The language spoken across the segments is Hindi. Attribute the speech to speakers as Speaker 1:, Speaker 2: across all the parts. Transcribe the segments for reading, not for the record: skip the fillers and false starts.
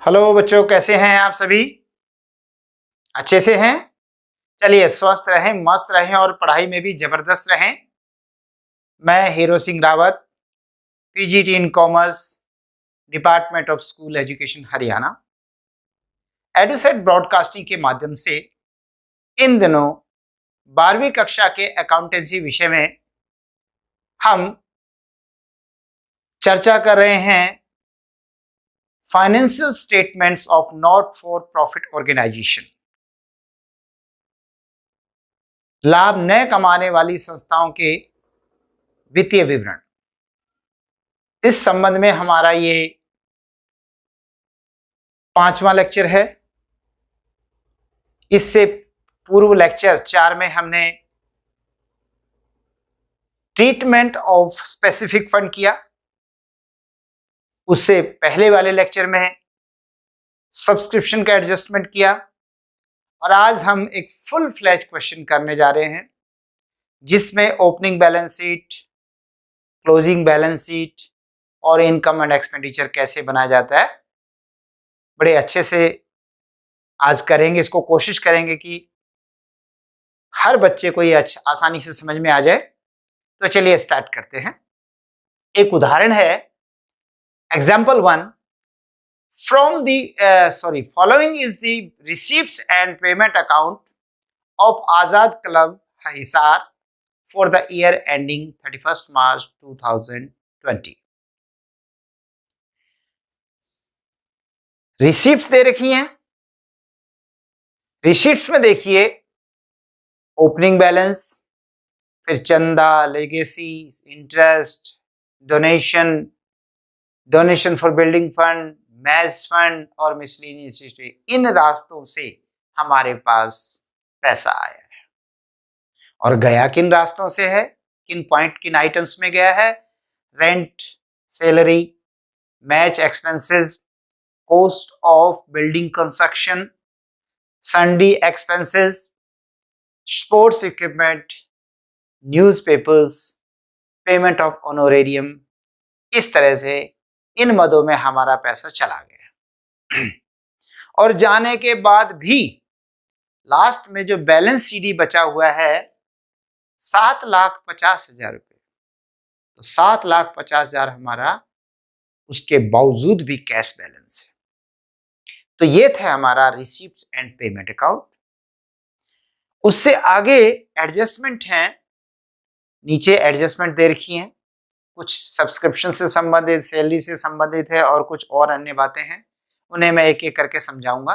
Speaker 1: हेलो बच्चों, कैसे हैं आप सभी? अच्छे से हैं? चलिए, स्वस्थ रहें, मस्त रहें और पढ़ाई में भी जबरदस्त रहें। मैं Hero Singh Rawat, PGT in commerce, department of school education Haryana, Edusat broadcasting के माध्यम से इन दिनों 12वीं कक्षा के अकाउंटेंसी विषय में हम चर्चा कर रहे हैं financial statements of not for profit organisation. लाभ न कमाने वाली संस्थाओं के वित्तीय विवरण। इस संबंध में हमारा ये 5वां लेक्चर है। इससे पूर्व लेक्चर 4 में हमने ट्रीटमेंट ऑफ स्पेसिफिक फंड किया। उससे पहले वाले लेक्चर में सब्सक्रिप्शन का एडजस्टमेंट किया और आज हम एक फुल फ्लैज क्वेश्चन करने जा रहे हैं जिसमें opening balance sheet, closing balance sheet और इनकम एंड एक्सपेंडिचर कैसे बनाया जाता है बड़े अच्छे से आज करेंगे। इसको कोशिश करेंगे कि हर बच्चे को ये आसानी से समझ में आ जाए। तो चलिए स्टार्ट करते हैं। एक उदाहरण है, example 1, from the following is the receipts and payment account of Azad Club Hisar for the year ending 31st March 2020। Receipts दे रखी हैं। रिसीप्ट्स में देखिए ओपनिंग बैलेंस, फिर चंदा, legacy, interest, donation, donation for building fund, match fund और मिसलेनियस हिस्ट्री। इन रास्तों से हमारे पास पैसा आया है और गया किन रास्तों से है, किन पॉइंट, किन आइटम्स में गया है? Rent, salary, match expenses, cost of building construction, सन्डी expenses, sports equipment, newspapers, payment of honorarium. इस तरह से इन मदों में हमारा पैसा चला गया और जाने के बाद भी लास्ट में जो बैलेंस सीडी बचा हुआ है 7,50,000 रुपये। तो 7,50,000 हमारा उसके बावजूद भी कैश बैलेंस है। तो ये था हमारा रिसीप्ट्स एंड पेमेंट अकाउंट। उससे आगे एडजस्टमेंट है। नीचे एडजस्टमेंट दे रखी हैं, कुछ सब्सक्रिप्शन से संबंधित, सैलरी से संबंधित है और कुछ और अन्य बातें हैं। उन्हें मैं एक एक करके समझाऊंगा।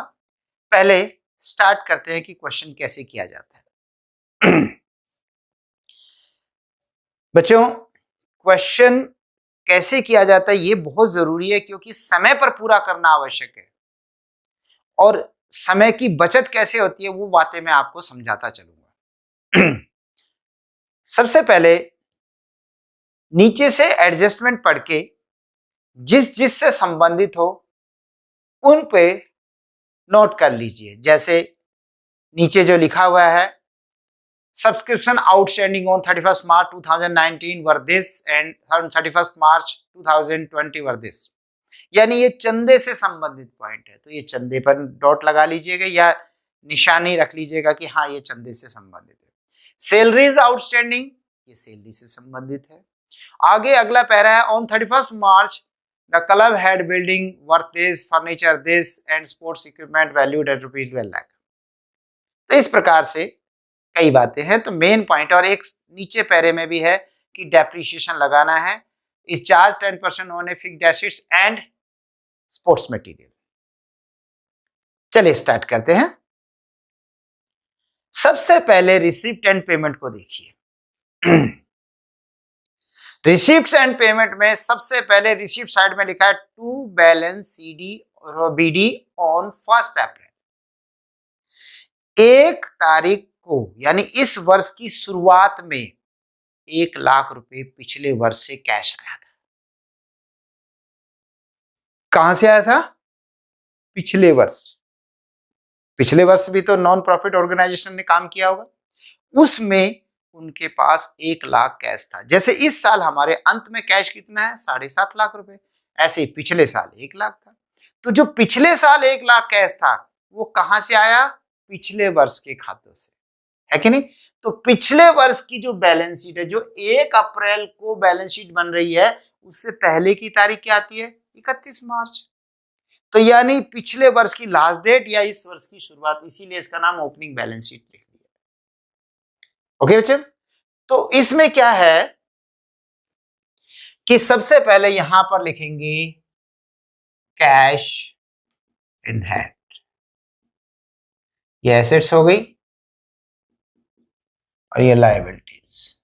Speaker 1: पहले स्टार्ट करते हैं कि क्वेश्चन कैसे किया जाता है। बच्चों, क्वेश्चन कैसे किया जाता है ये बहुत जरूरी है क्योंकि समय पर पूरा करना आवश्यक है और समय की बचत कैसे होती है वो बातें मैं आपको समझाता चलूंगा। सबसे पहले नीचे से एडजस्टमेंट पढ़ के जिस से संबंधित हो उन पे नोट कर लीजिए। जैसे नीचे जो लिखा हुआ है, subscription outstanding on 31st March 2019 were this and 31st March 2020 were this, यानी ये चंदे से संबंधित पॉइंट है। तो ये चंदे पर डॉट लगा लीजिएगा या निशानी रख लीजिएगा कि हाँ ये चंदे से संबंधित है। सैलरीज आउटस्टैंडिंग, ये सैलरी से संबंधित है। आगे अगला पैरा है, on 31st March the club had building worth this, furniture this and sports equipment valued at ₹12 lakh. तो इस प्रकार से कई बातें हैं। तो मेन पॉइंट, और एक नीचे पैरे में भी है कि डेप्रिसिएशन लगाना है। इस चार्ज 10% होने fixed assets and sports material. चलिए स्टार्ट करते हैं। सबसे पहले रिसिप्ट एंड पेमेंट को देखिए। रिसिप्ट्स एंड पेमेंट में सबसे पहले रिसिप्ट साइड में लिखा है टू बैलेंस सीडी और बीडी ऑन 1 अप्रैल। 1 तारीख को यानी इस वर्ष की शुरुआत में 1 लाख रुपए पिछले वर्ष से कैश आया था। कहां से आया था? पिछले वर्ष। पिछले वर्ष भी तो नॉन प्रॉफिट ऑर्गेनाइजेशन ने काम किया होगा, उसमें उनके पास 1 लाख कैश था। जैसे इस साल हमारे अंत में कैश कितना है? 7.5 लाख रुपए। ऐसे ही पिछले साल 1 लाख था। तो जो पिछले साल 1 लाख कैश था वो कहां से आया? पिछले वर्ष के खातों से, है कि नहीं? तो पिछले वर्ष की जो बैलेंस शीट है, जो 1 अप्रैल को बैलेंस शीट बन रही है, उससे पहले की तारीख क्या आती है? 31 मार्च। तो यानी पिछले वर्ष की लास्ट डेट या इस वर्ष की शुरुआत, इसीलिए इसका नाम ओपनिंग बैलेंस शीट लिख दिया। ओके बच्चे, तो इसमें क्या है कि सबसे पहले यहां पर लिखेंगे कैश इन हैंड, ये एसेट्स हो गई और ये लायबिलिटीज।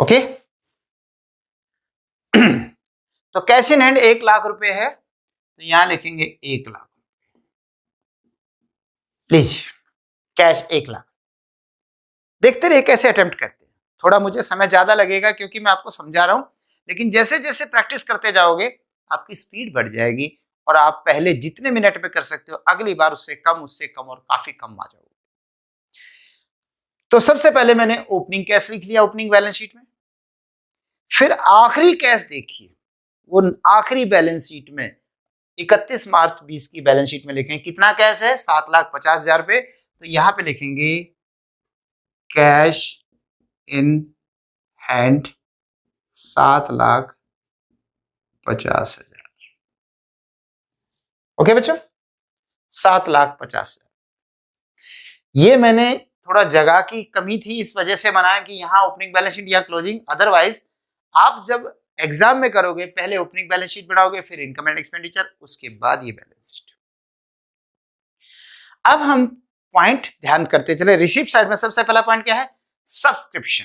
Speaker 1: ओके तो कैश इन हैंड 1 लाख रुपए है, तो यहां लिखेंगे 1 लाख। Please cash 1 lakh. देखते रहिए कैसे अटेम्प्ट करते हैं। थोड़ा मुझे समय ज्यादा लगेगा क्योंकि मैं आपको समझा रहा हूं, लेकिन जैसे जैसे प्रैक्टिस करते जाओगे आपकी स्पीड बढ़ जाएगी और आप पहले जितने मिनट में कर सकते हो अगली बार उससे कम और काफी कम आ जाओगे। तो सबसे पहले मैंने ओपनिंग कैश लिख लिया ओपनिंग बैलेंस शीट में। फिर आखिरी कैश देखिए, वो आखिरी बैलेंस शीट में 31 मार्च 20 की बैलेंस शीट में लिखें कितना कैश है? 7,50,000 रुपए। तो यहां पे लिखेंगे कैश इन हैंड 7,50,000। ओके बच्चों, 7,50,000। ये मैंने थोड़ा जगह की कमी थी इस वजह से बनाया कि यहां ओपनिंग बैलेंस शीट या क्लोजिंग। अदरवाइज आप जब एग्जाम में करोगे पहले ओपनिंग बैलेंस शीट बनाओगे, फिर इनकम एंड एक्सपेंडिचर, उसके बाद ये बैलेंस शीट। अब हम पॉइंट ध्यान करते चले। रिसीप्ट साइड में सबसे पहला पॉइंट क्या है? सब्सक्रिप्शन।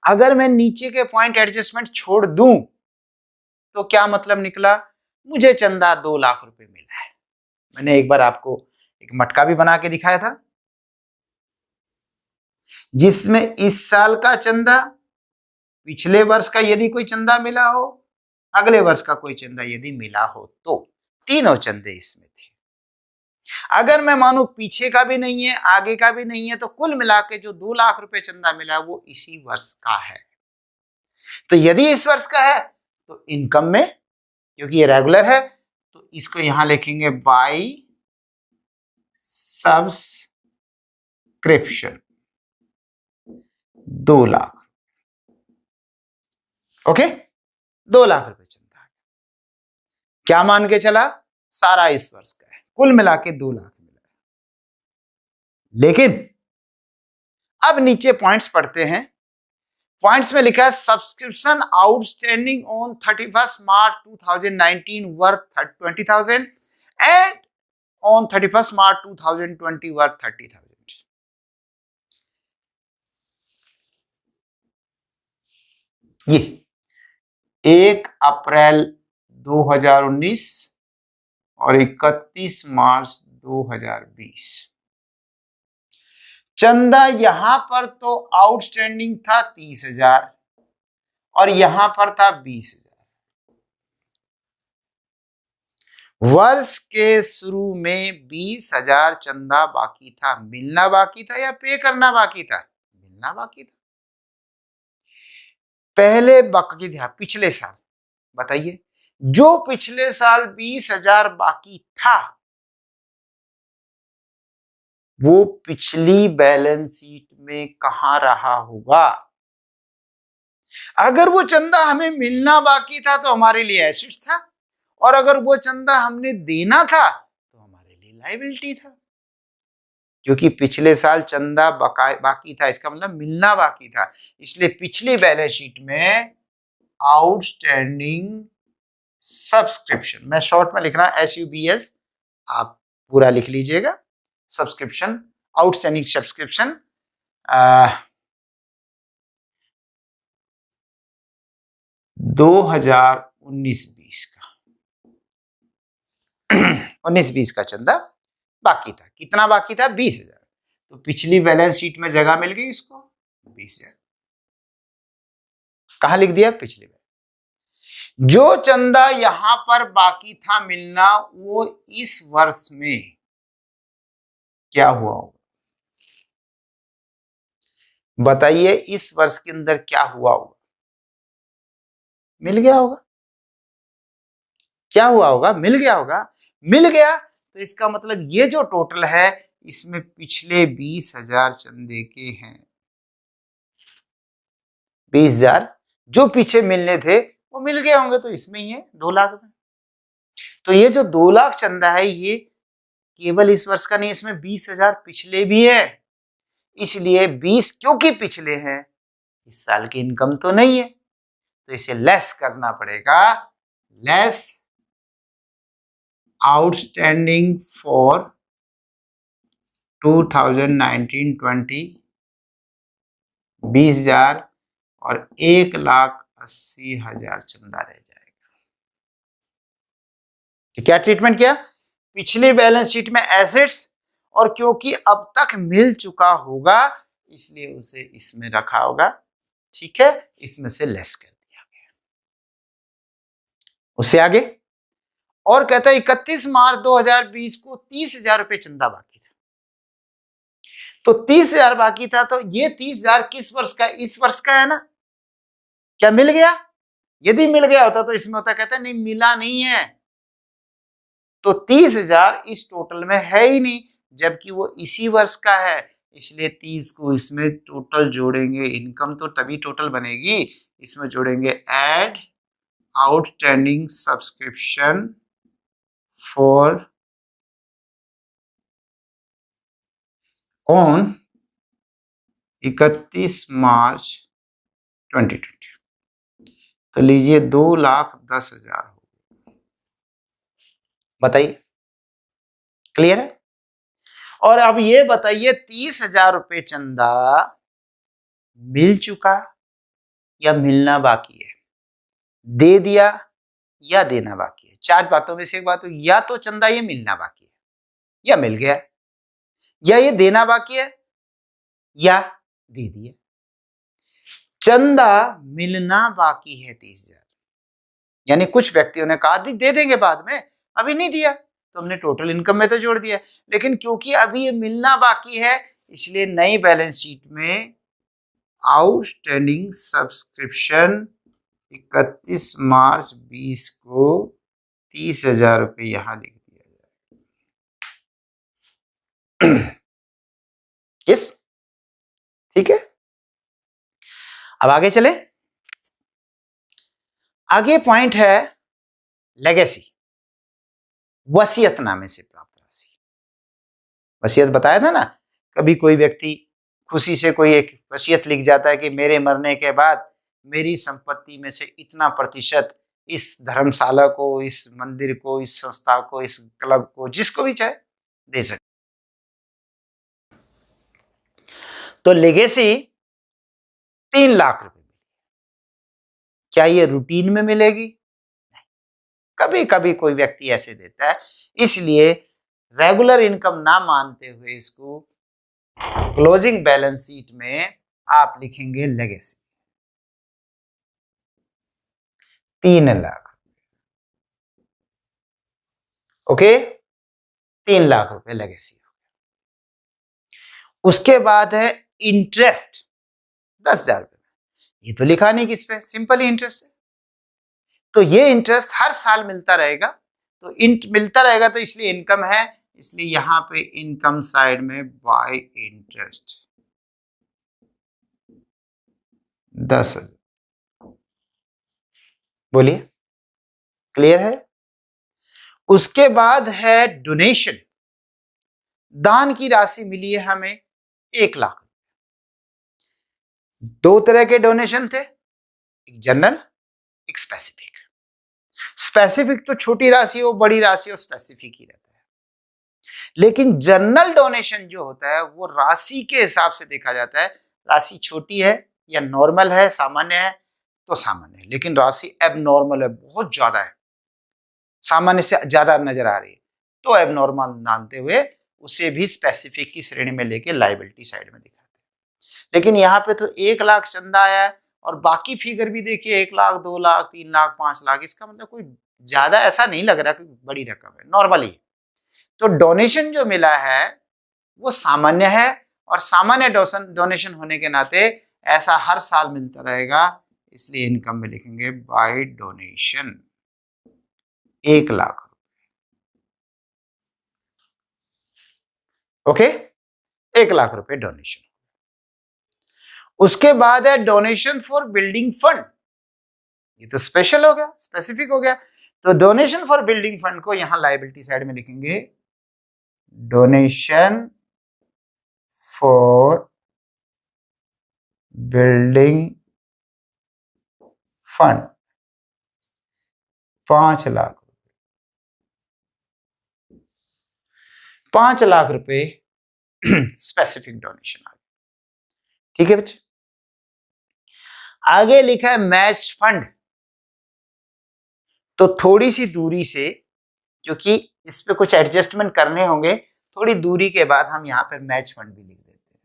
Speaker 1: अगर मैं नीचे के पॉइंट एडजस्टमेंट छोड़ दूं तो क्या मतलब निकला? मुझे चंदा 2 लाख रुपए मिला है। मैंने एक बार आपको एक मटका भी बना के दिखाया था जिसमें इस साल का चंदा, पिछले वर्ष का यदि कोई चंदा मिला हो, अगले वर्ष का कोई चंदा यदि मिला हो, तो तीनों चंदे इसमें थे। अगर मैं मानू पीछे का भी नहीं है आगे का भी नहीं है, तो कुल मिला के जो 2 लाख रुपए चंदा मिला वो इसी वर्ष का है। तो यदि इस वर्ष का है तो इनकम में, क्योंकि ये रेगुलर है, तो इसको यहां लिखेंगे by subscription 2 lakh. Okay, 2 lakh रुपए चंदा है। क्या मान के चला? सारा इस वर्ष का है, कुल मिला के 2 लाख मिला है। लेकिन अब नीचे पॉइंट्स पढ़ते हैं। पॉइंट्स में लिखा है subscription outstanding on 31 March 2019 worth 20,000 and on 31 March 2020 worth 30,000। ये 1 अप्रैल 2019 और 31 मार्च 2020 चंदा यहां पर तो आउटस्टैंडिंग था 30,000 और यहां पर था 20,000। वर्ष के शुरू में 20,000 चंदा बाकी था। मिलना बाकी था या पे करना बाकी था? मिलना बाकी था। पहले बाकी था पिछले साल। बताइए, जो पिछले साल 20,000 बाकी था वो पिछली बैलेंस शीट में कहां रहा होगा? अगर वो चंदा हमें मिलना बाकी था तो हमारे लिए एसेट्स था, और अगर वो चंदा हमने देना था तो हमारे लिए लायबिलिटी था। क्योंकि पिछले साल चंदा बाकी था, इसका मतलब मिलना बाकी था, इसलिए पिछली बैलेंस शीट में आउटस्टैंडिंग सब्सक्रिप्शन, मैं शॉर्ट में लिख रहा हूं SUBS, आप पूरा लिख लीजिएगा। सब्सक्रिप्शन, आउटस्टैंडिंग सब्सक्रिप्शन 2019-20 का 19-20 का चंदा बाकी था। कितना बाकी था? 20,000। तो पिछली बैलेंस शीट में जगह मिल गई इसको, 20,000 कहां लिख दिया? पिछली। जो चंदा यहां पर बाकी था मिलना वो इस वर्ष में क्या हुआ होगा? बताइए इस वर्ष के अंदर क्या हुआ होगा? मिल गया होगा। क्या हुआ होगा? मिल गया होगा। मिल गया तो इसका मतलब ये जो टोटल है इसमें पिछले 20,000 चंदे के हैं। 20,000 जो पीछे मिलने थे वो मिल गए होंगे, तो इसमें ही है 2 लाख में। तो ये जो 2 लाख चंदा है ये केवल इस वर्ष का नहीं, इसमें 20,000 पिछले भी है। इसलिए 20 क्योंकि पिछले हैं, इस साल की इनकम तो नहीं है, तो इसे लेस करना पड़ेगा। लेस आउटस्टैंडिंग फॉर 2019-20 20,000 और 1,80,000 चंदा रह जाएगा। तो क्या ट्रीटमेंट किया? पिछली बैलेंस शीट में एसेट्स, और क्योंकि अब तक मिल चुका होगा इसलिए उसे इसमें रखा होगा। ठीक है, इसमें से लेस कर दिया गया। उससे आगे और कहता है 31 मार्च 2020 को 30,000 रुपए चंदा बाकी था। तो 30,000 बाकी था, तो ये 30,000 किस वर्ष का? इस वर्ष का है ना। क्या मिल गया? यदि मिल गया होता तो इसमें होता, कहता है नहीं मिला नहीं है, तो 30,000 इस टोटल में है ही नहीं, जबकि वो इसी वर्ष का है, इसलिए 30 को इसमें टोटल जोड़ेंगे। इनकम तो तभी टोटल बनेगी, इसमें जोड़ेंगे add outstanding subscription for on 31 March 2020। तो लीजिए 2,10,000। बताइए, क्लियर है? और अब ये बताइए 30,000 रुपए चंदा मिल चुका या मिलना बाकी है? दे दिया या देना बाकी है? 4 बातों में से एक बात हो, या तो चंदा ये मिलना बाकी है, या मिल गया, या ये देना बाकी है, या दे दिया। चंदा मिलना बाकी है 30,000, यानी कुछ व्यक्तियों ने कहा दे देंगे बाद में, अभी नहीं दिया, तो हमने टोटल इनकम में तो जोड़ दिया। लेकिन क्योंकि अभी ये मिलना बाकी है इसलिए नई बैलेंस शीट में आउटस्टैंडिंग सब्सक्रिप्शन 31 मार्च 20 को 30,000 रुपये यहां लिख दिया जाए। किस? ठीक है, अब आगे चले। आगे पॉइंट है लेगेसी, वसीयतनामे से प्राप्त राशि। वसीयत बताया था ना, कभी कोई व्यक्ति खुशी से कोई एक वसीयत लिख जाता है कि मेरे मरने के बाद मेरी संपत्ति में से इतना प्रतिशत इस धर्मशाला को, इस मंदिर को, इस संस्था को, इस क्लब को, जिसको भी चाहे दे सकते। तो लेगेसी 3 लाख रुपए। क्या ये रूटीन में मिलेगी? कभी कभी कोई व्यक्ति ऐसे देता है, इसलिए रेगुलर इनकम ना मानते हुए इसको क्लोजिंग बैलेंस शीट में आप लिखेंगे लेगेसी 3 लाख। ओके, 3 लाख रुपए लेगेसी। उसके बाद है इंटरेस्ट 10,000 रुपए। ये तो लिखा नहीं किस पे, सिंपल ही इंटरेस्ट है, तो ये इंटरेस्ट हर साल मिलता रहेगा, तो मिलता रहेगा तो इसलिए इनकम है, इसलिए यहां पे इनकम साइड में बाय इंटरेस्ट 10,000। बोलिए, क्लियर है? उसके बाद है डोनेशन, दान की राशि मिली है हमें 1 लाख। 2 तरह के डोनेशन थे, एक जनरल, एक स्पेसिफिक। स्पेसिफिक तो छोटी राशि हो बड़ी राशि हो स्पेसिफिक ही रहता है, लेकिन जनरल डोनेशन जो होता है वो राशि के हिसाब से देखा जाता है। राशि छोटी है या नॉर्मल है, सामान्य है तो सामान्य है, लेकिन राशि एबनॉर्मल है, बहुत ज्यादा है, सामान्य से ज्यादा नजर आ रही है, तो एबनॉर्मल मानते हुए उसे भी स्पेसिफिक की श्रेणी में लेके लायबिलिटी साइड में दिखाते हैं। लेकिन यहाँ पे तो 1 लाख चंदा आया है और बाकी फिगर भी देखिए 1 लाख, 2 लाख, 3 लाख, 5 लाख, इसका मतलब कोई ज्यादा ऐसा नहीं लग रहा कि बड़ी रकम है, नॉर्मल ही। तो डोनेशन जो मिला है वो सामान्य है, और सामान्य डोनेशन होने के नाते ऐसा हर साल मिलता रहेगा, इसलिए इनकम में लिखेंगे बाय डोनेशन 1,00,000। ओके, 1,00,000 रुपए डोनेशन। उसके बाद है डोनेशन फॉर बिल्डिंग फंड। ये तो स्पेशल हो गया, स्पेसिफिक हो गया। तो डोनेशन फॉर बिल्डिंग फंड को यहां लायबिलिटी साइड में लिखेंगे डोनेशन फॉर बिल्डिंग फंड 5,00,000। 5,00,000 रुपए स्पेसिफिक डोनेशन आ गया। ठीक है बच्चे, आगे लिखा है मैच फंड। तो थोड़ी सी दूरी से, क्योंकि इस पे कुछ एडजस्टमेंट करने होंगे, थोड़ी दूरी के बाद हम यहां पर मैच फंड भी लिख देते हैं।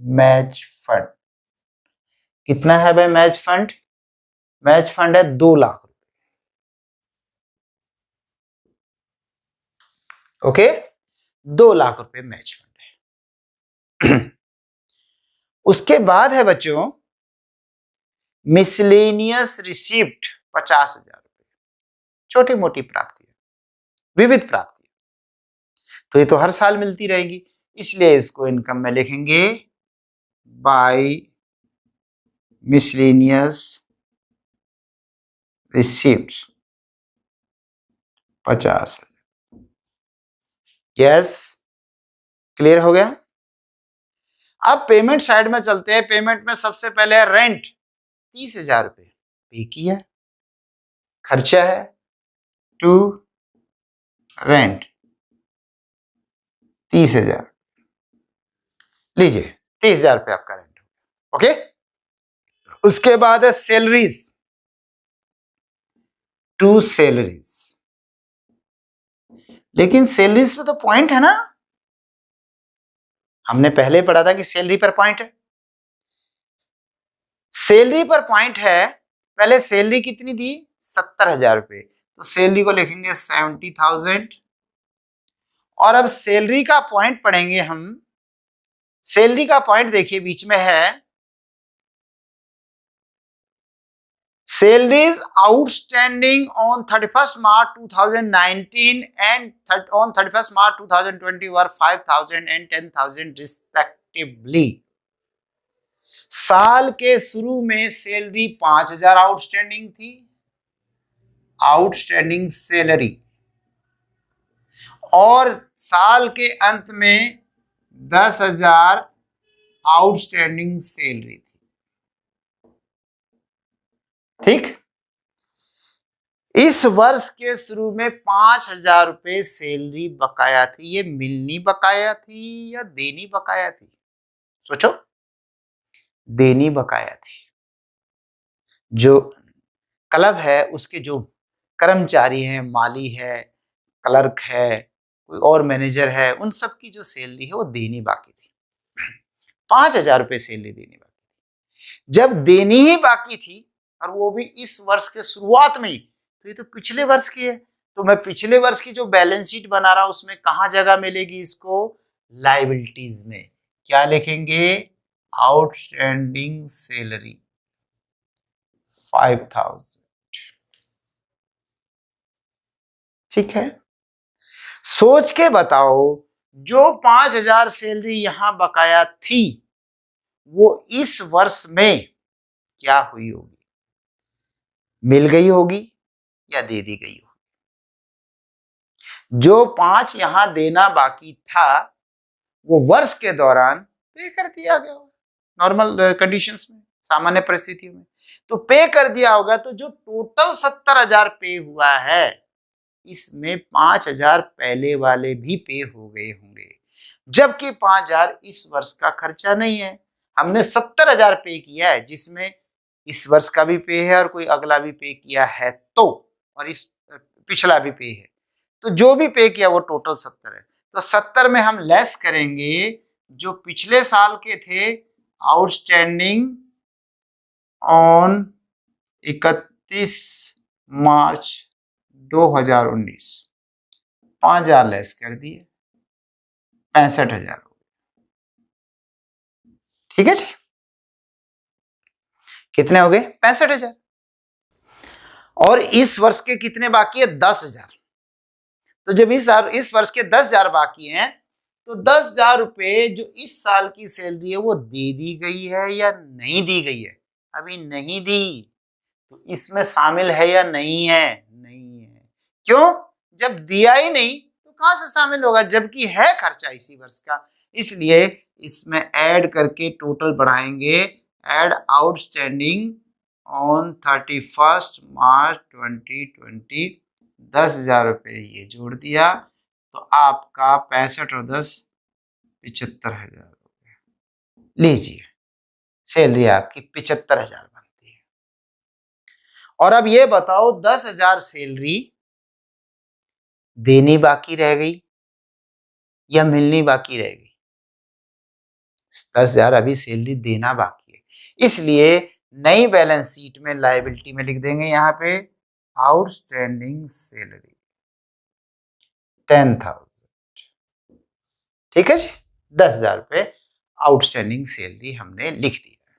Speaker 1: मैच फंड कितना है भाई? मैच फंड है 2,00,000 रुपए। ओके, 2,00,000 रुपए मैच फंड है। उसके बाद है बच्चों मिसलेनियस रिसिप्ट 50,000 रुपए, छोटी मोटी प्राप्ति, विविध प्राप्ति। तो ये तो हर साल मिलती रहेगी, इसलिए इसको इनकम में लिखेंगे by miscellaneous receipt 50,000। Yes, clear हो गया। अब पेमेंट साइड में चलते हैं। पेमेंट में सबसे पहले है रेंट, 30,000 रुपए पे किया, खर्चा है टू रेंट 30,000। लीजिए 30,000 रुपए आपका रेंट। ओके, उसके बाद है सैलरीज, टू सैलरीज। लेकिन सैलरीज पे तो पॉइंट है ना, हमने पहले पढ़ा था कि सैलरी पर पॉइंट है। सैलरी पर पॉइंट है, पहले सैलरी कितनी दी? 70,000 रुपए। तो सैलरी को लिखेंगे 70,000। और अब सैलरी का पॉइंट पढ़ेंगे हम। सैलरी का पॉइंट देखिए बीच में है salaries outstanding on 31st March 2019 and on 31st March 2020 were 5,000 and 10,000 respectively। साल के शुरू में सैलरी 5,000 आउटस्टैंडिंग थी, आउटस्टैंडिंग सैलरी, और साल के अंत में 10,000 आउटस्टैंडिंग सैलरी थी। ठीक, इस वर्ष के शुरू में 5,000 रुपए सैलरी बकाया थी। ये मिलनी बकाया थी या देनी बकाया थी? सोचो, देनी बकाया थी। जो क्लब है उसके जो कर्मचारी हैं, माली है, क्लर्क है, कोई और मैनेजर है, उन सब की जो सैलरी है वो देनी बाकी थी। 5,000 रुपए सैलरी देनी बाकी थी। जब देनी ही बाकी थी, और वो भी इस वर्ष के शुरुआत में ही, तो ये तो पिछले वर्ष की है। तो मैं पिछले वर्ष की जो बैलेंस शीट बना रहा हूं उसमें कहां जगह मिलेगी इसको? लायबिलिटीज में। क्या लिखेंगे? Outstanding salary 5,000। ठीक है, सोच के बताओ, जो 5,000 सैलरी यहां बकाया थी वो इस वर्ष में क्या हुई होगी? मिल गई होगी या दे दी गई होगी? जो 5 यहां देना बाकी था वो वर्ष के दौरान पे कर दिया गया होगा, नॉर्मल कंडीशंस में, सामान्य परिस्थितियों में तो पे कर दिया होगा। तो जो टोटल 70,000 पे हुआ है, इसमें 5,000 पहले वाले भी पे हो गए होंगे, जबकि 5,000 इस वर्ष का खर्चा नहीं है। हमने 70,000 पे किया है, जिसमें इस वर्ष का भी पे है और कोई अगला भी पे किया है, तो और इस पिछला भी पे है, तो जो भी पे किया वो टोटल 70 है। तो 70 में हम लेस करेंगे जो पिछले साल के थे, आउटस्टैंडिंग ऑन 31 मार्च 2019, 5,000 लेस कर दिए, 65,000। ठीक है जी, कितने हो गए? 65,000। और इस वर्ष के कितने बाकी है? 10,000। तो जब इस वर्ष के 10,000 बाकी हैं, तो 10,000 रुपए जो इस साल की सैलरी है वो दे दी गई है या नहीं दी गई है? अभी नहीं दी, तो इसमें शामिल है या नहीं है? नहीं है। क्यों? जब दिया ही नहीं तो कहां से शामिल होगा, जबकि है खर्चा इसी वर्ष का। इसलिए इसमें ऐड करके टोटल बढ़ाएंगे, एड आउटस्टैंडिंग ऑन 31 मार्च 2020, 10,000 रुपये ये जोड़ दिया, तो आपका 65 और 10 75,000 रुपये। लीजिए, सैलरी आपकी 75,000 बनती है। और अब ये बताओ, 10,000 सैलरी देनी बाकी रह गई या मिलनी बाकी रह गई? 10,000 अभी सैलरी देना बाकी है, इसलिए नई बैलेंस शीट में लायबिलिटी में लिख देंगे यहाँ पे आउटस्टैंडिंग सैलरी 10,000। ठीक है जी, 10,000 रुपये आउटस्टैंडिंग सैलरी हमने लिख दिया,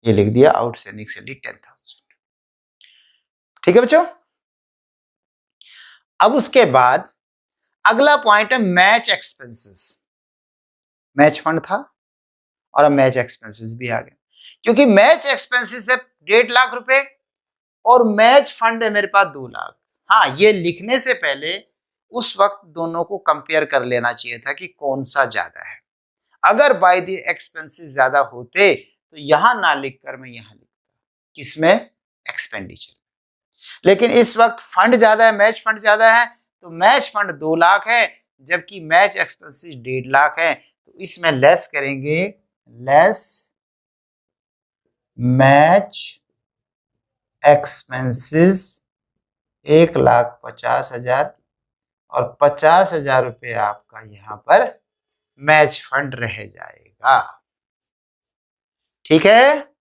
Speaker 1: ये लिख दिया आउटस्टैंडिंग सैलरी 10,000। ठीक है बच्चों। अब उसके बाद अगला पॉइंट है मैच एक्सपेंसेस। मैच फंड था और अब मैच एक्सपेंसेस भी आ गए, क्योंकि मैच एक्सपेंसेस है 1.5 लाख रुपए और मैच फंड है मेरे पास 2 लाख। हाँ, ये लिखने से पहले उस वक्त दोनों को कंपेयर कर लेना चाहिए था कि कौन सा ज्यादा है। अगर बाय द एक्सपेंसेस ज्यादा होते तो यहां ना लिखकर मैं यहां लिखता, किसमें? एक्सपेंडिचर। लेकिन इस वक्त फंड ज्यादा है, मैच फंड ज्यादा है, तो मैच फंड 2 लाख है जबकि मैच एक्सपेंसेस 1.5 लाख है, तो इसमें लेस करेंगे, लेस मैच एक्सपेंसेस 1,50,000 और 50,000 रुपये आपका यहां पर मैच फंड रह जाएगा। ठीक है,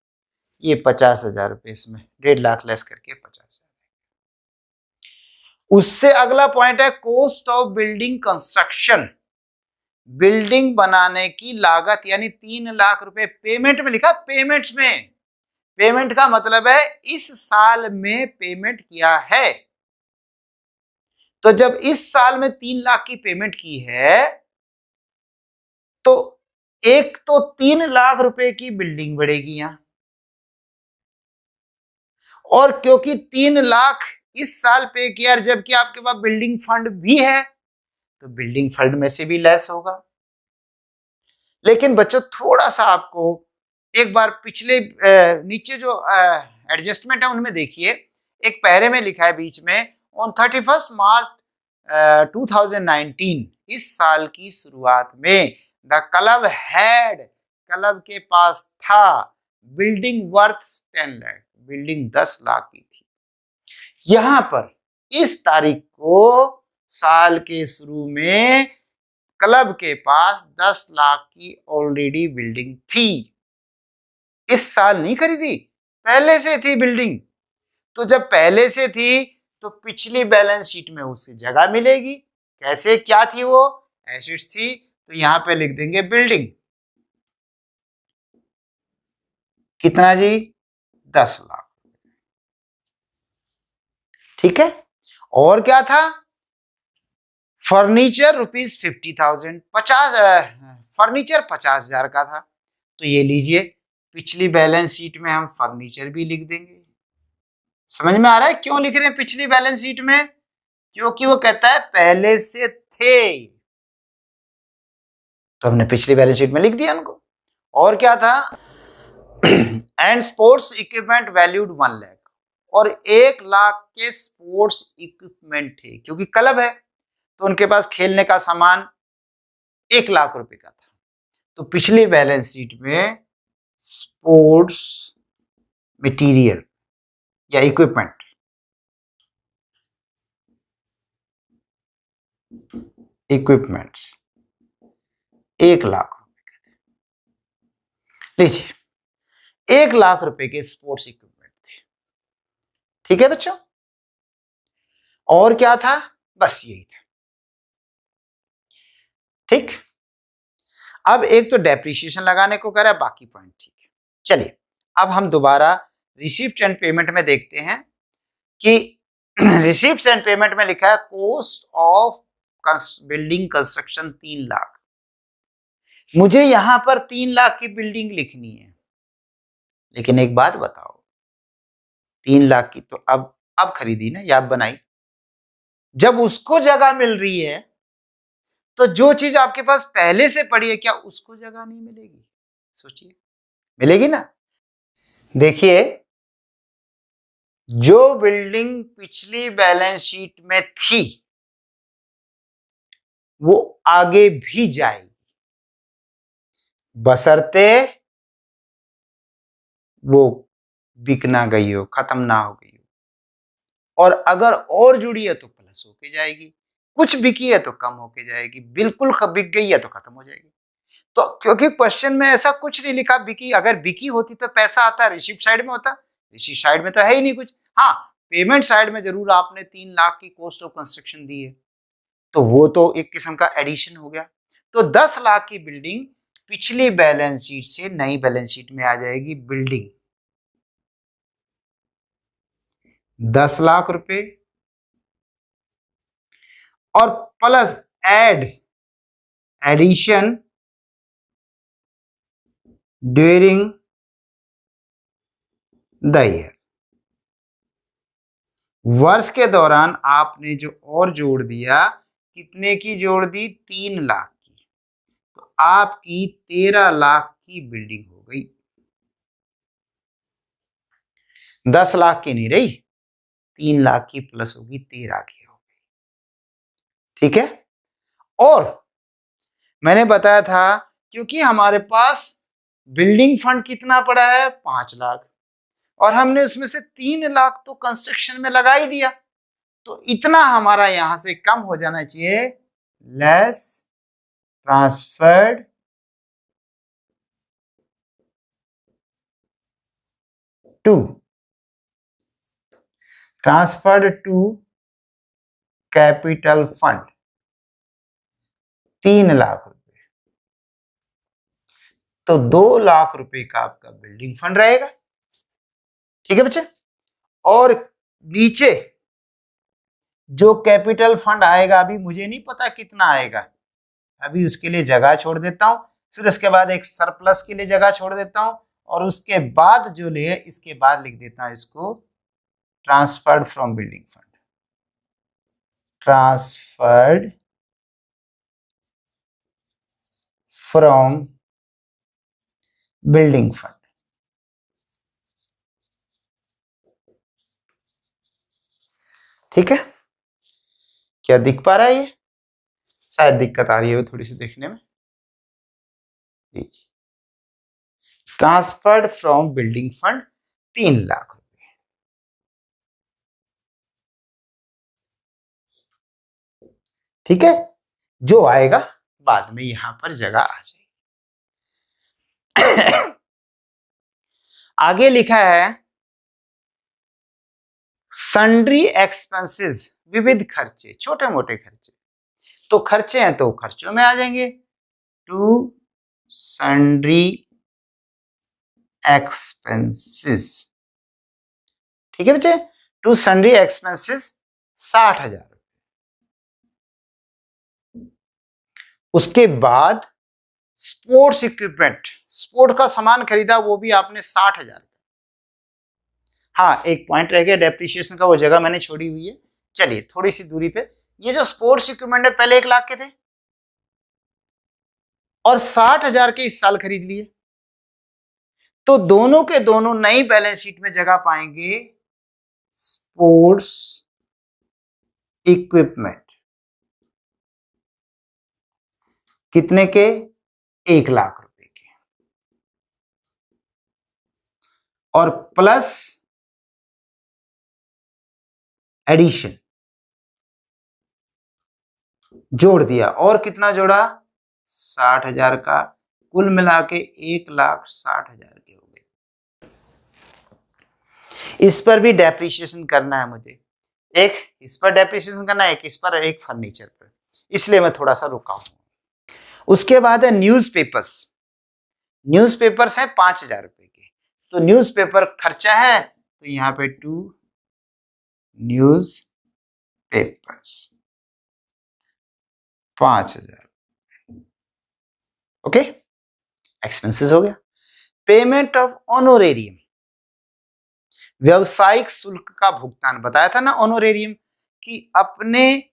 Speaker 1: ये 50,000 रुपये इसमें 1.5 लाख लेस करके 50,000। उससे अगला पॉइंट है cost of building construction. Building बनाने की लागत, यानी 3 लाख रुपए पेमेंट में लिखा, पेमेंट्स में। पेमेंट का मतलब है इस साल में पेमेंट किया है। तो जब इस साल में 3 लाख की पेमेंट की है, तो एक तो 3 लाख रुपए की बिल्डिंग बढ़ेगी यहां, और क्योंकि 3 लाख इस साल पे किया जबकि आपके पास बिल्डिंग फंड भी है, तो बिल्डिंग फंड में से भी लेस होगा। लेकिन बच्चों थोड़ा सा आपको एक बार पिछले नीचे जो एडजस्टमेंट है उनमें देखिए, एक पैरे में लिखा है बीच में, ऑन 31 मार्च 2019, इस साल की शुरुआत में द क्लब हैड, क्लब के पास था, building worth 10 lakh, building 10 lakh की थी। यहां पर इस तारीख को साल के शुरू में क्लब के पास 10 लाख की ऑलरेडी बिल्डिंग थी। इस साल नहीं खरीदी, पहले से थी बिल्डिंग। तो जब पहले से थी तो पिछली बैलेंस शीट में उसकी जगह मिलेगी। कैसे, क्या थी वो? एसेट्स थी, तो यहां पे लिख देंगे बिल्डिंग। कितना जी? 10 लाख। ठीक है। और क्या था? फर्नीचर ₹50,000, 50 फर्नीचर 50,000 का था, तो ये लीजिए पिछली बैलेंस शीट में हम फर्नीचर भी लिख देंगे। समझ में आ रहा है क्यों लिख रहे हैं पिछली बैलेंस शीट में? क्योंकि वो कहता है पहले से थे, तो हमने पिछली बैलेंस शीट में लिख दिया उनको। और क्या था? And sports equipment valued 1 lakh, और 1 लाख के स्पोर्ट्स इक्विपमेंट थे, क्योंकि क्लब है तो उनके पास खेलने का सामान 1 लाख रुपए का था। तो पिछली बैलेंस शीट में स्पोर्ट्स मटेरियल या इक्विपमेंट इक्विपमेंट्स 1 लाख रुपए के थे। लीजिए 1 लाख रुपए के स्पोर्ट्स इक्विपमेंट थे। ठीक है बच्चों। और क्या था? बस यही था। ठीक। अब एक तो डेप्रिसिएशन लगाने को कह रहा है, बाकी पॉइंट ठीक है। चलिए अब हम दोबारा रिसीप्ट एंड पेमेंट में देखते हैं कि रिसीप्ट एंड पेमेंट में लिखा है cost of building construction 3 lakh. मुझे यहां पर 3 लाख की बिल्डिंग लिखनी है, लेकिन एक बात बताओ, 3 लाख की तो अब खरीदी ना, या अब बनाई। जब उसको जगह मिल रही है तो जो चीज आपके पास पहले से पड़ी है, क्या उसको जगह नहीं मिलेगी? सोचिए, मिलेगी ना। देखिए, जो बिल्डिंग पिछली बैलेंस शीट में थी वो आगे भी जाएगी, बशर्ते वो बिक ना गई हो, खत्म ना हो गई हो। और अगर और जुड़ी है तो प्लस होके जाएगी, कुछ बिकी है तो कम होके जाएगी, बिल्कुल बिक गई है तो खत्म हो जाएगी। तो क्योंकि क्वेश्चन में ऐसा कुछ नहीं लिखा बिकी, अगर बिकी होती तो पैसा आता, रिसिप्ट साइड में होता, रिसिप्ट साइड में तो है ही नहीं कुछ। हाँ, पेमेंट साइड में जरूर आपने 3 लाख की कॉस्ट ऑफ कंस्ट्रक्शन दी है, तो वो तो एक किस्म का एडिशन हो गया। तो 10 लाख की बिल्डिंग पिछली बैलेंस शीट से नई बैलेंस शीट में आ जाएगी। बिल्डिंग 10 लाख रुपए और plus addition during the year. वर्ष के दौरान आपने जो और जोड़ दिया, कितने की जोड़ दी? 3 लाख की। तो आपकी 13 लाख की बिल्डिंग हो गई, 10 लाख की नहीं रही, 3 लाख की प्लस होगी, 13 की हो गई। ठीक है। और मैंने बताया था क्योंकि हमारे पास बिल्डिंग फंड कितना पड़ा है? 5 लाख, और हमने उसमें से 3 लाख तो कंस्ट्रक्शन में लगा ही दिया, तो इतना हमारा यहां से कम हो जाना चाहिए। Less transferred to capital fund 3 lakh रुपए, तो 2 लाख रुपए का आपका बिल्डिंग फंड रहेगा। ठीक है बच्चे। और नीचे जो कैपिटल फंड आएगा, अभी मुझे नहीं पता कितना आएगा, अभी उसके लिए जगह छोड़ देता हूं, फिर उसके बाद एक सरप्लस के लिए जगह छोड़ देता हूं, और उसके बाद जो ले इसके बाद लिख देता हूं इसको transferred from building fund, transferred from building fund. ठीक है, क्या दिख पा रहा है? ये शायद दिक्कत आ रही है थोड़ी सी देखने में। Transferred from building fund 3 lakh रुपए। ठीक है, जो आएगा बाद में यहां पर जगह आ जाएगी। आगे लिखा है सन्ड्री एक्सपेंसेस, विविध खर्चे, छोटे मोटे खर्चे। तो खर्चे हैं तो खर्चों में आ जाएंगे, टू सन्ड्री एक्सपेंसेस। ठीक है बच्चे, टू सन्ड्री एक्सपेंसेस 60,000। उसके बाद स्पोर्ट्स इक्विपमेंट, स्पोर्ट का सामान खरीदा, वो भी आपने 60,000। हाँ, एक पॉइंट रह गया डेप्रिसिएशन का, वो जगह मैंने छोड़ी हुई है। चलिए थोड़ी सी दूरी पे, ये जो स्पोर्ट्स इक्विपमेंट है पहले 1 लाख के थे और 60,000 के इस साल खरीद लिए, तो दोनों के दोनों नई बैलेंस शीट में जगह पाएंगे स्पोर्ट्स इक्विपमेंट। कितने के? 1 लाख रुपए के, और प्लस एडिशन जोड़ दिया, और कितना जोड़ा? 60,000 का, कुल मिला के 1,60,000 के हो गए। इस पर भी डेप्रिसिएशन करना है मुझे, एक इस पर डेप्रिसिएशन करना है, एक इस पर, एक फर्नीचर पर, इसलिए मैं थोड़ा सा रुका हूं। उसके बाद है न्यूज़पेपर्स। न्यूज़पेपर्स है 5,000 रुपए के, तो न्यूज़पेपर खर्चा है, तो यहाँ पे 2 न्यूज़ पेपर्स 5,000। ओके, एक्सपेंसेस हो गया। पेमेंट ऑफ ऑनोरेरियम, व्यवसायिक शुल्क का भुगतान। बताया था ना ऑनोरेरियम कि अपने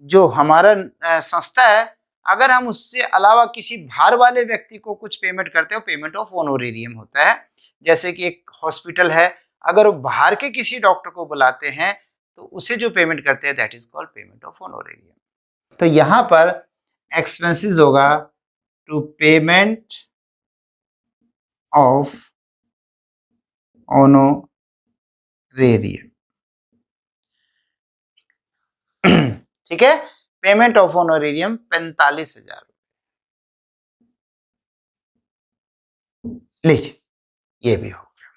Speaker 1: जो हमारा संस्था है, अगर हम उससे अलावा किसी बाहर वाले व्यक्ति को कुछ पेमेंट करते हो, पेमेंट ऑफ ऑनोरेरियम होता है। जैसे कि एक हॉस्पिटल है, अगर वो बाहर के किसी डॉक्टर को बुलाते हैं तो उसे जो पेमेंट करते हैं, that is called payment of honorarium. तो यहां पर एक्सपेंसेस होगा टू पेमेंट ऑफ ऑनोरेरियम। ठीक है, पेमेंट ऑफ ऑनोरेरियम 45,000। लीजिए, ये भी हो गया।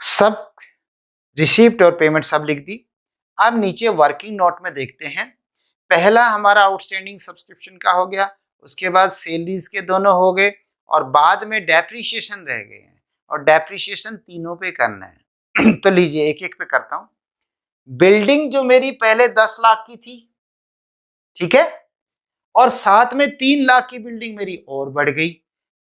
Speaker 1: सब रिसीप्ट और पेमेंट सब लिख दी। अब नीचे वर्किंग नोट में देखते हैं। पहला हमारा आउटस्टैंडिंग सब्सक्रिप्शन का हो गया, उसके बाद सैलरीज के दोनों हो गए, और बाद में डेप्रीशिएशन रह गए हैं, और डेप्रीशिएशन तीनों पे करना है। तो लीजिए एक एक पे करता हूं। बिल्डिंग जो मेरी पहले 10 लाख की थी, ठीक है, और साथ में 3 लाख की बिल्डिंग मेरी और बढ़ गई,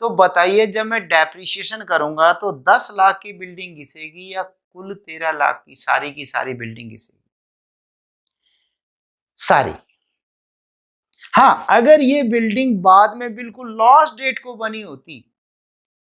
Speaker 1: तो बताइए जब मैं डेप्रीशिएशन करूंगा तो 10 लाख की बिल्डिंग घिसेगी या कुल 13 लाख की सारी बिल्डिंग घिसेगी? सारी। हाँ, अगर ये बिल्डिंग बाद में बिल्कुल लास्ट डेट को बनी होती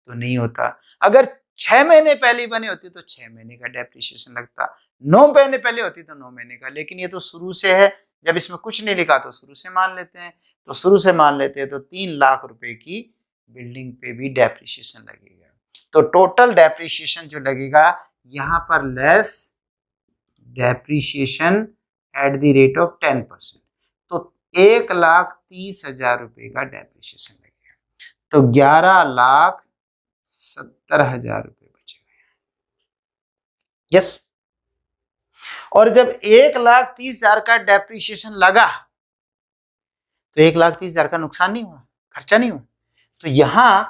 Speaker 1: तो नहीं होता। अगर 6 महीने पहले बनी होती तो 6 महीने का डेप्रिसिएशन लगता, 9 महीने पहले होती तो 9 महीने का। लेकिन ये तो शुरू से है, जब इसमें कुछ नहीं लिखा तो शुरू से मान लेते हैं, तो शुरू से मान लेते हैं तो 3 लाख रुपए की बिल्डिंग पे भी डेप्रिसिएशन लगेगा। तो टोटल डेप्रिसिएशन जो लगेगा यहाँ पर less depreciation at the rate of 10%, तो 1,30,000 रुपए का डेप्रिसिएशन लगेगा, तो 11,70,000 रुपए बचेगा। यस, और जब 1,30,000 का डेप्रिसिएशन लगा तो 1,30,000 का नुकसान नहीं हुआ, खर्चा नहीं हुआ। तो यहां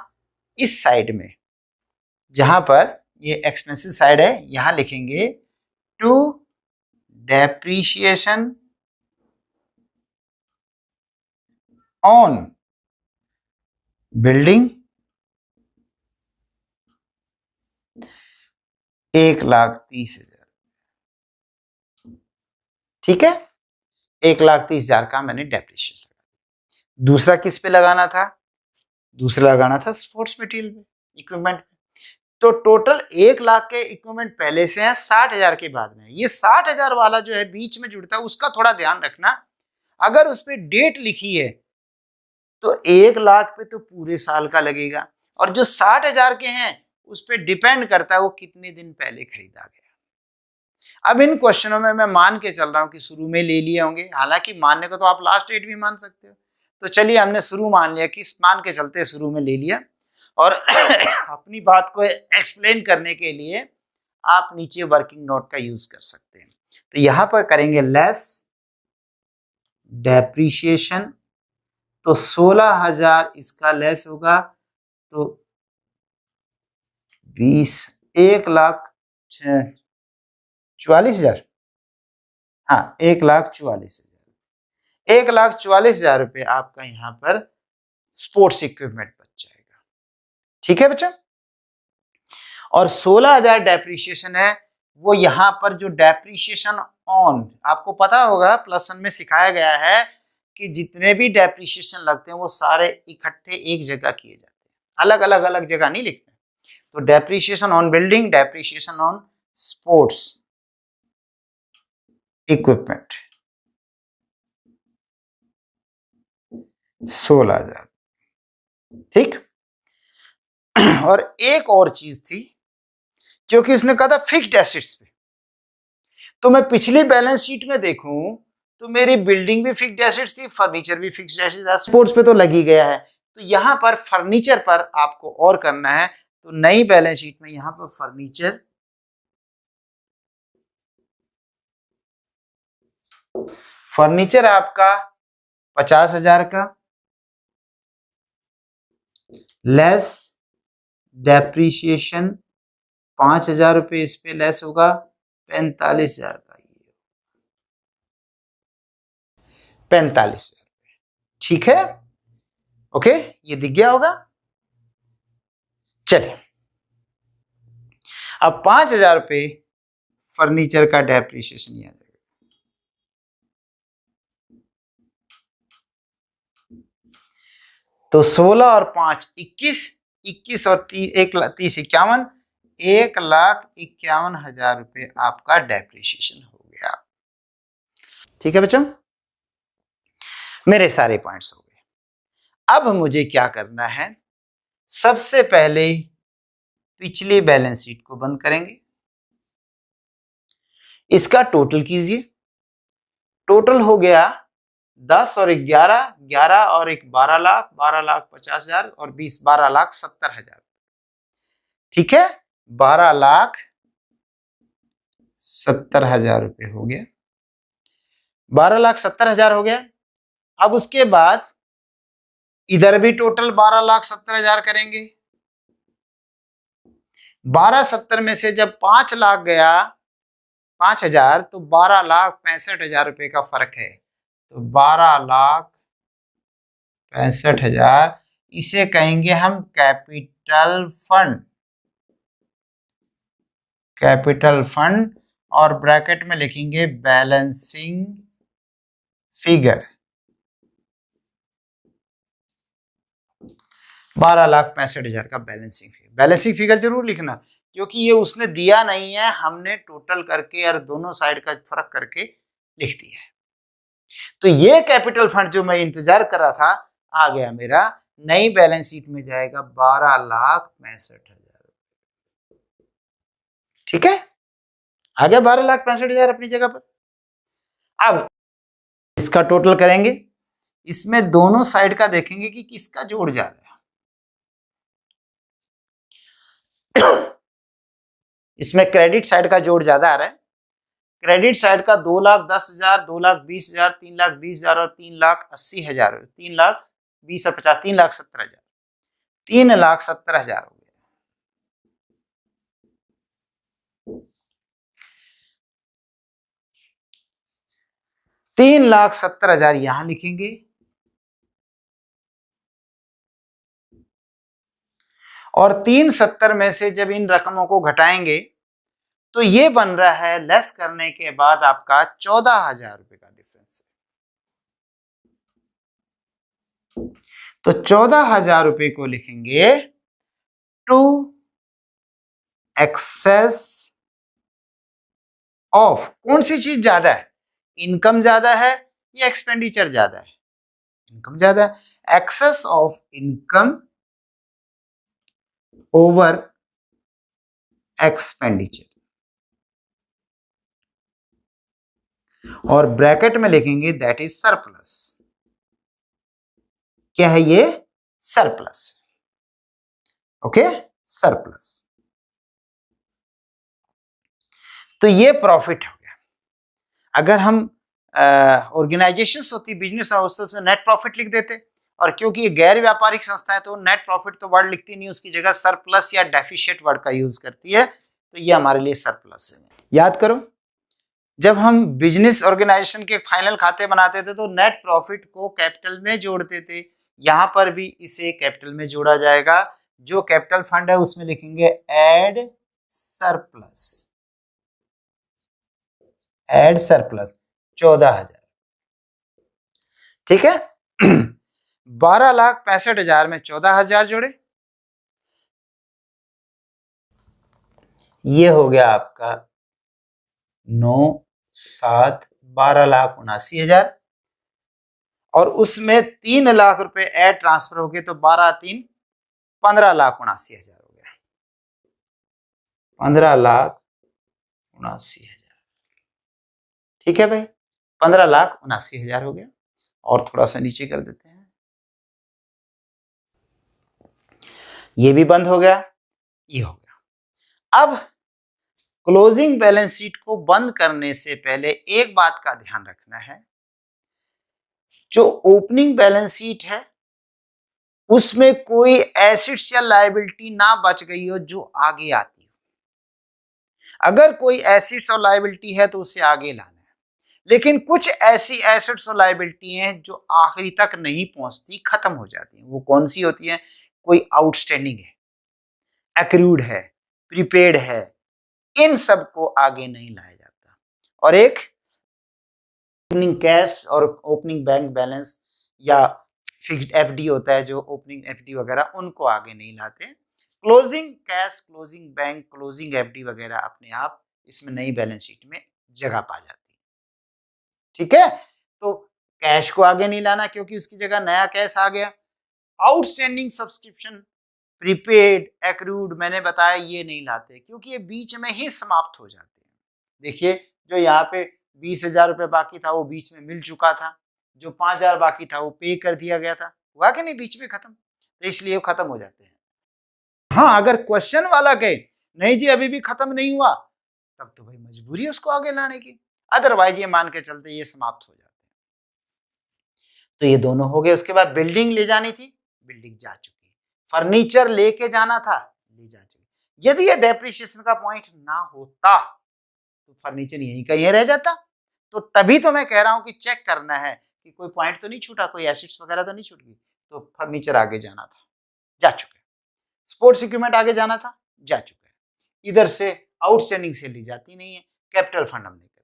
Speaker 1: इस साइड में जहां पर ये एक्सपेंसिव साइड है, यहां लिखेंगे टू डेप्रिसिएशन ऑन बिल्डिंग 1,30,000। ठीक है, 1,30,000 का मैंने डेप्रिसिएशन लगा। दूसरा किस पे लगाना था? दूसरा लगाना था स्पोर्ट्स मटेरियल पे, इक्विपमेंट पे। तो टोटल 1 लाख के इक्विपमेंट पहले से हैं, 60,000 के बाद में। ये 60,000 वाला जो है बीच में जुड़ता है, उसका थोड़ा ध्यान रखना। अगर उस पर डेट लिखी है तो 1 लाख पे तो पूरे साल का लगेगा, और जो 60,000 के हैं उस पर डिपेंड करता है वो कितने दिन पहले खरीदा गया। अब इन क्वेश्चनों में मैं मान के चल रहा हूं कि शुरू में ले लिए होंगे, हालांकि मानने को तो आप लास्ट डेट भी मान सकते हो। तो चलिए हमने शुरू मान लिया कि मान के चलते शुरू में ले लिया, और अपनी बात को एक्सप्लेन करने के लिए आप नीचे वर्किंग नोट का यूज कर सकते हैं। तो यहां पर करेंगे लेस डेप्रीशिएशन, तो 16,000 इसका लेस होगा, तो 1,44,000। हाँ, 1,44,000। 1,44,000 रुपये आपका यहाँ पर स्पोर्ट्स इक्विपमेंट बच जाएगा। ठीक है बच्चा, और 16,000 डेप्रीशिएशन है, वो यहाँ पर जो डेप्रीशिएशन ऑन, आपको पता होगा प्लस 1 में सिखाया गया है कि जितने भी डेप्रीशिएशन लगते हैं वो सारे इकट्ठे एक जगह किए जाते हैं, अलग अलग जगह नहीं लिखते। तो depreciation on building, depreciation on sports equipment 16,000। ठीक, और एक और चीज थी, क्योंकि उसने कहा था फिक्स्ड एसेट्स पे, तो मैं पिछली बैलेंस शीट में देखूं तो मेरी बिल्डिंग भी फिक्स्ड एसेट्स थी, फर्नीचर भी फिक्स्ड एसेट्स था, स्पोर्ट्स पे तो लग ही गया है। तो यहां पर फर्नीचर पर आपको और करना है, तो नई बैलेंस शीट में यहां पर फर्नीचर आपका 50,000 का, लेस डेप्रीशिएशन 5,000 रुपये इस पे लेस होगा, 45,000 का, ये 45,000। ठीक है, ओके, ये दिख गया होगा। चलिए, अब 5,000 रुपये फर्नीचर का डेप्रीशिएशन आ जाएगा। तो 16 और 5 21, 21 और 30 51, 1,51,000 रुपये आपका डेप्रीशिएशन हो गया। ठीक है बच्चों, मेरे सारे पॉइंट्स हो गए। अब मुझे क्या करना है, सबसे पहले पिछली बैलेंस शीट को बंद करेंगे, इसका टोटल कीजिए। टोटल हो गया 10 और 11, 11 और 1 12 लाख, 12,50,000 और 20 12,70,000। ठीक है, 12,70,000 रुपये हो गया, 12,70,000 हो गया। अब उसके बाद इधर भी टोटल 12,70,000 करेंगे। 12,70 में से जब 5 लाख गया 5,000, तो 12,65,000 रुपये का फर्क है। तो 12,65,000, इसे कहेंगे हम कैपिटल फंड। कैपिटल फंड, और ब्रैकेट में लिखेंगे बैलेंसिंग फिगर। 12,65,000 का बैलेंसिंग फिगर। बैलेंसिंग फिगर जरूर लिखना, क्योंकि ये उसने दिया नहीं है, हमने टोटल करके और दोनों साइड का फर्क करके लिख दिया है। तो ये कैपिटल फंड जो मैं इंतजार कर रहा था आ गया मेरा, नई बैलेंस शीट में जाएगा 12,65,000। ठीक है, आ गया 12,65,000 अपनी जगह पर। अब इसका टोटल करेंगे, इसमें दोनों साइड का देखेंगे कि किसका जोड़ ज्यादा है। इसमें क्रेडिट साइड का जोड़ ज्यादा आ रहा है। क्रेडिट साइड का 2,10,000, 2,20,000, 3,20,000 और 3,80,000, 3,20 और 50, 3,70,000, 3,70,000 हो गया। 3,70,000 यहां लिखेंगे, और 370 में से जब इन रकमों को घटाएंगे तो ये बन रहा है, लेस करने के बाद आपका 14,000 रुपए का डिफरेंस है। तो 14,000 रुपए को लिखेंगे टू एक्सेस ऑफ, कौन सी चीज ज्यादा है, इनकम ज्यादा है या एक्सपेंडिचर ज्यादा है? इनकम ज्यादा है। Excess of income over expenditure, और ब्रैकेट में लिखेंगे दैट इज सरप्लस। क्या है ये? सरप्लस। Okay, surplus. तो ये प्रॉफिट हो गया। अगर हम ऑर्गेनाइजेशंस होती, बिजनेस होती, तो नेट प्रॉफिट लिख देते, और क्योंकि ये गैर व्यापारिक संस्था है तो नेट प्रॉफिट तो वर्ड लिखती नहीं, उसकी जगह सरप्लस या डेफिशिएट वर्ड का यूज करती है। तो ये हमारे लिए सरप्लस है। याद करो, जब हम बिजनेस ऑर्गेनाइजेशन के फाइनल खाते बनाते थे तो नेट प्रॉफिट को कैपिटल में जोड़ते थे, यहां पर भी इसे कैपिटल में जोड़ा जाएगा। जो कैपिटल फंड है उसमें लिखेंगे ऐड सरप्लस, ऐड सरप्लस 14,000। ठीक है, 12,65,000 में 14,000 जोड़े, ये हो गया आपका 9, 7, 12,79,000, और उसमें 3 लाख रुपए ऐड ट्रांसफर हो गए, तो 12 3 15,79,000 हो गया। 15,79,000। ठीक है भाई, 15,79,000 हो गया। और थोड़ा सा नीचे कर देते हैं, ये भी बंद हो गया, ये हो गया। अब क्लोजिंग बैलेंस शीट को बंद करने से पहले एक बात का ध्यान रखना है, जो ओपनिंग बैलेंस शीट है उसमें कोई एसिड्स या लायबिलिटी ना बच गई हो जो आगे आती हो। अगर कोई एसिड्स और लायबिलिटी है तो उसे आगे लाना है, लेकिन कुछ ऐसी एसिड्स और लायबिलिटी हैं जो आखिरी तक नहीं पहुंचती, खत्म हो जाती हैं। वो कौन सी होती हैं? कोई आउटस्टैंडिंग है, एक्रूड है, प्रीपेड है, इन सब को आगे नहीं लाया जाता। और एक ओपनिंग कैश और ओपनिंग बैंक बैलेंस या फिक्स्ड एफडी होता है, जो ओपनिंग एफडी वगैरह, उनको आगे नहीं लाते। Closing cash, closing bank, closing FD वगैरह अपने आप इसमें नई बैलेंस शीट में जगह पा जाती है। ठीक है, तो कैश को आगे नहीं लाना क्योंकि उसकी जगह नया कैश आ गया। आउटस्टैंडिंग सब्सक्रिप्शन, प्रीपेड, एक्रूड, मैंने बताया ये नहीं लाते क्योंकि ये बीच में ही समाप्त हो जाते हैं। देखिए, जो यहाँ पे 20,000 रुपये बाकी था वो बीच में मिल चुका था, जो 5,000 बाकी था वो पे कर दिया गया था, हुआ कि नहीं बीच में खत्म, तो इसलिए वो खत्म हो जाते हैं। हाँ, अगर क्वेश्चन वाला कहे नहीं जी अभी भी खत्म नहीं हुआ, तब तो भाई मजबूरी है उसको आगे लाने की, अदरवाइज ये मान के चलते ये समाप्त हो जाते हैं। तो ये दोनों हो गए। उसके बाद बिल्डिंग ले जानी थी, बिल्डिंग जा चुकी। फर्नीचर लेके जाना था, ले जा चुकी। यदि ये डेप्रिसिएशन का पॉइंट ना होता तो फर्नीचर यहीं का यहीं रह जाता। तो तभी तो मैं कह रहा हूं कि चेक करना है कि कोई पॉइंट तो नहीं छूटा, कोई एसिड्स वगैरह तो नहीं छूट गई। तो फर्नीचर आगे जाना था, जा चुके। स्पोर्ट्स इक्विपमेंट आगे जाना था, जा चुके। इधर से आउटस्टैंडिंग से ली जाती नहीं है, कैपिटल फंड हमने कर दिया।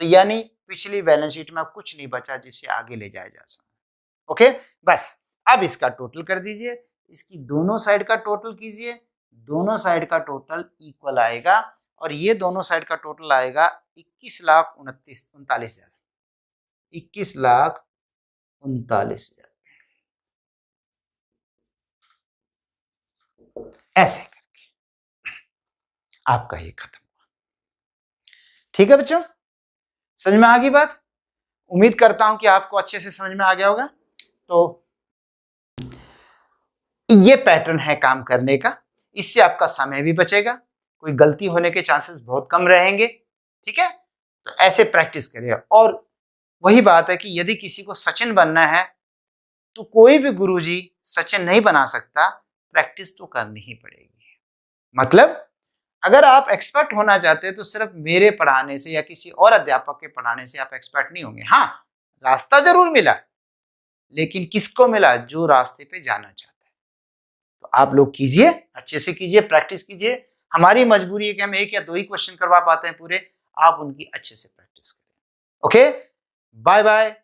Speaker 1: तो यानी पिछली बैलेंस शीट में अब कुछ नहीं बचा जिससे आगे ले जाया जा सके। ओके, बस अब इसका टोटल कर दीजिए, इसकी दोनों साइड का टोटल कीजिए, दोनों साइड का टोटल इक्वल आएगा और ये दोनों साइड का टोटल आएगा 21,39,000, 21,39,000। ऐसे करके आपका ये खत्म हुआ। ठीक है बच्चों, समझ में आ गई बात? उम्मीद करता हूं कि आपको अच्छे से समझ में आ गया होगा। तो ये पैटर्न है काम करने का, इससे आपका समय भी बचेगा, कोई गलती होने के चांसेस बहुत कम रहेंगे। ठीक है, तो ऐसे प्रैक्टिस करिए। और वही बात है कि यदि किसी को सचिन बनना है तो कोई भी गुरुजी सचिन नहीं बना सकता, प्रैक्टिस तो करनी ही पड़ेगी। मतलब अगर आप एक्सपर्ट होना चाहते हैं तो सिर्फ मेरे पढ़ाने से या किसी और अध्यापक के पढ़ाने से आप एक्सपर्ट नहीं होंगे। हाँ, रास्ता जरूर मिला, लेकिन किसको मिला? जो रास्ते पे जाना चाहता है। तो आप लोग कीजिए, अच्छे से कीजिए, प्रैक्टिस कीजिए। हमारी मजबूरी है कि हम 1 या 2 ही क्वेश्चन करवा पाते हैं पूरे, आप उनकी अच्छे से प्रैक्टिस करें। Okay, bye bye.